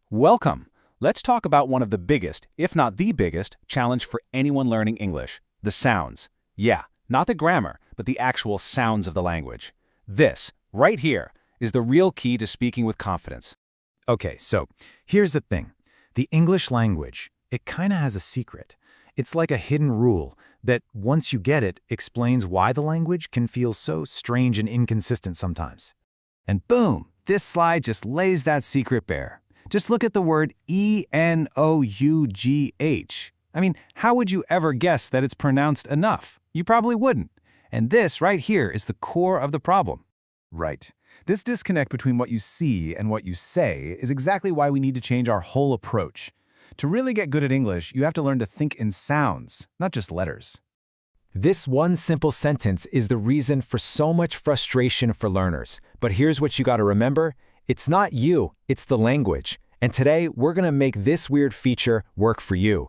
Welcome! Let's talk about one of the biggest, if not the biggest, challenge for anyone learning English, the sounds. Yeah, not the grammar, but the actual sounds of the language. This, right here, is the real key to speaking with confidence. Okay, so here's the thing. The English language, it kind of has a secret. It's like a hidden rule that, once you get it, explains why the language can feel so strange and inconsistent sometimes. And boom, this slide just lays that secret bare. Just look at the word E-N-O-U-G-H. I mean, how would you ever guess that it's pronounced enough? You probably wouldn't. And this right here is the core of the problem. Right. This disconnect between what you see and what you say is exactly why we need to change our whole approach. To really get good at English, you have to learn to think in sounds, not just letters. This one simple sentence is the reason for so much frustration for learners. But here's what you got to remember. It's not you, it's the language. And today, we're going to make this weird feature work for you.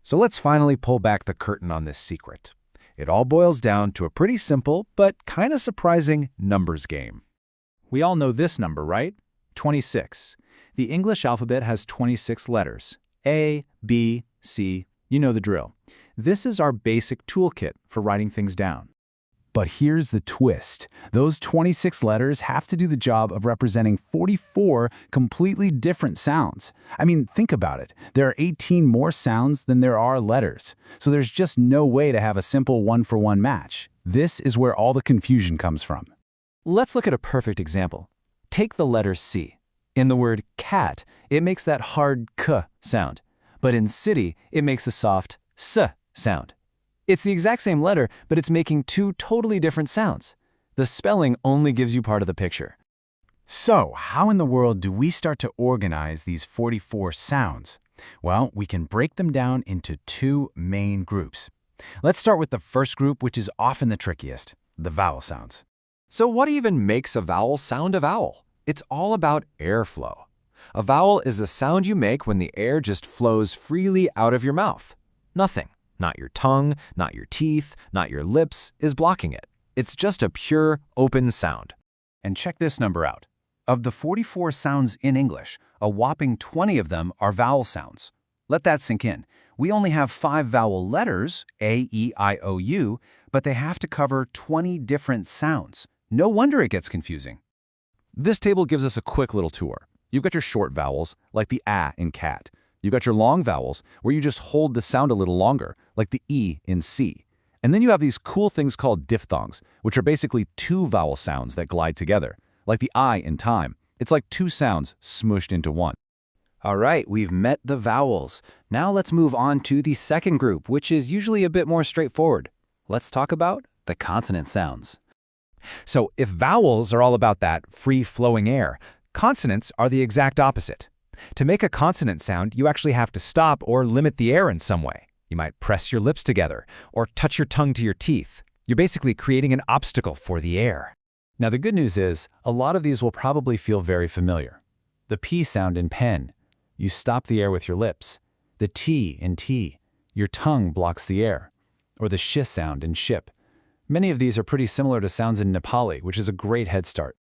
So let's finally pull back the curtain on this secret. It all boils down to a pretty simple, but kind of surprising numbers game. We all know this number, right? 26. The English alphabet has 26 letters. A, B, C, you know the drill. This is our basic toolkit for writing things down. But here's the twist. Those 26 letters have to do the job of representing 44 completely different sounds. I mean, think about it. There are 18 more sounds than there are letters. So there's just no way to have a simple one-for-one match. This is where all the confusion comes from. Let's look at a perfect example. Take the letter C. In the word cat, it makes that hard k sound. But in city, it makes a soft s sound. It's the exact same letter, but it's making two totally different sounds. The spelling only gives you part of the picture. So, how in the world do we start to organize these 44 sounds? Well, we can break them down into two main groups. Let's start with the first group, which is often the trickiest, the vowel sounds. So what even makes a vowel sound a vowel? It's all about airflow. A vowel is a sound you make when the air just flows freely out of your mouth. Nothing. Not your tongue, not your teeth, not your lips is blocking it. It's just a pure, open sound. And check this number out. Of the 44 sounds in English, a whopping 20 of them are vowel sounds. Let that sink in. We only have 5 vowel letters, A, E, I, O, U, but they have to cover 20 different sounds. No wonder it gets confusing. This table gives us a quick little tour. You've got your short vowels, like the A in cat. You've got your long vowels, where you just hold the sound a little longer, like the E in C. And then you have these cool things called diphthongs, which are basically 2 vowel sounds that glide together, like the I in time. It's like 2 sounds smooshed into one. All right, we've met the vowels. Now let's move on to the second group, which is usually a bit more straightforward. Let's talk about the consonant sounds. So if vowels are all about that free-flowing air, consonants are the exact opposite. To make a consonant sound, you actually have to stop or limit the air in some way. You might press your lips together or touch your tongue to your teeth. You're basically creating an obstacle for the air. Now the good news is, a lot of these will probably feel very familiar. The P sound in pen, you stop the air with your lips. The T in tea, your tongue blocks the air. Or the sh sound in ship. Many of these are pretty similar to sounds in Nepali, which is a great head start.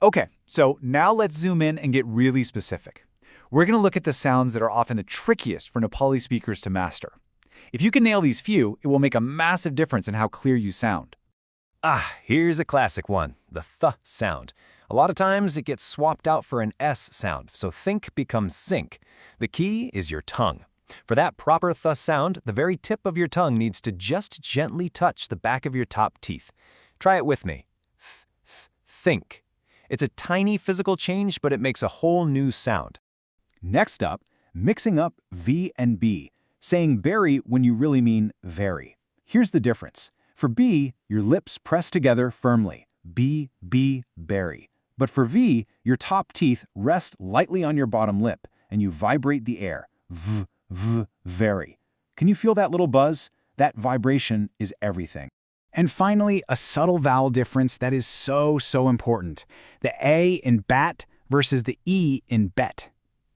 Okay, so now let's zoom in and get really specific. We're going to look at the sounds that are often the trickiest for Nepali speakers to master. If you can nail these few, it will make a massive difference in how clear you sound. Here's a classic one, the th sound. A lot of times it gets swapped out for an S sound, so think becomes sink. The key is your tongue. For that proper th sound, the very tip of your tongue needs to just gently touch the back of your top teeth. Try it with me. Think. It's a tiny physical change, but it makes a whole new sound. Next up, mixing up V and B, saying berry when you really mean very. Here's the difference. For B, your lips press together firmly. B, berry. But for V, your top teeth rest lightly on your bottom lip, and you vibrate the air. Very. Can you feel that little buzz? That vibration is everything. And finally, a subtle vowel difference that is so important. The A in bat versus the E in bet.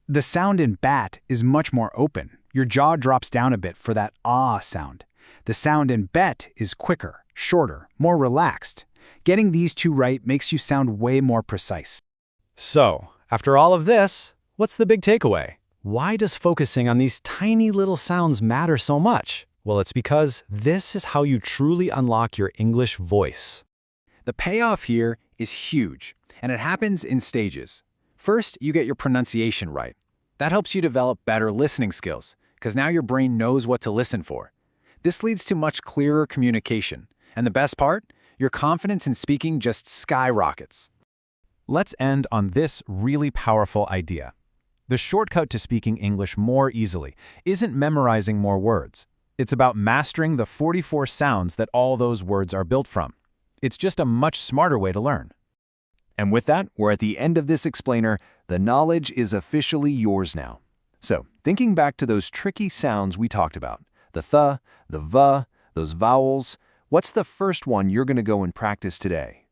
The sound in bat is much more open. Your jaw drops down a bit for that ah sound. The sound in bet is quicker, shorter, more relaxed. Getting these two right makes you sound way more precise. So, after all of this, What's the big takeaway? Why does focusing on these tiny little sounds matter so much? Well, it's because this is how you truly unlock your English voice. The payoff here is huge, and it happens in stages. First, you get your pronunciation right. That helps you develop better listening skills, because now your brain knows what to listen for. This leads to much clearer communication. And the best part? Your confidence in speaking just skyrockets. Let's end on this really powerful idea. The shortcut to speaking English more easily isn't memorizing more words. It's about mastering the 44 sounds that all those words are built from. It's just a much smarter way to learn. And with that, we're at the end of this explainer. The knowledge is officially yours now. So, thinking back to those tricky sounds we talked about, the th, the v, those vowels, what's the first one you're going to go and practice today?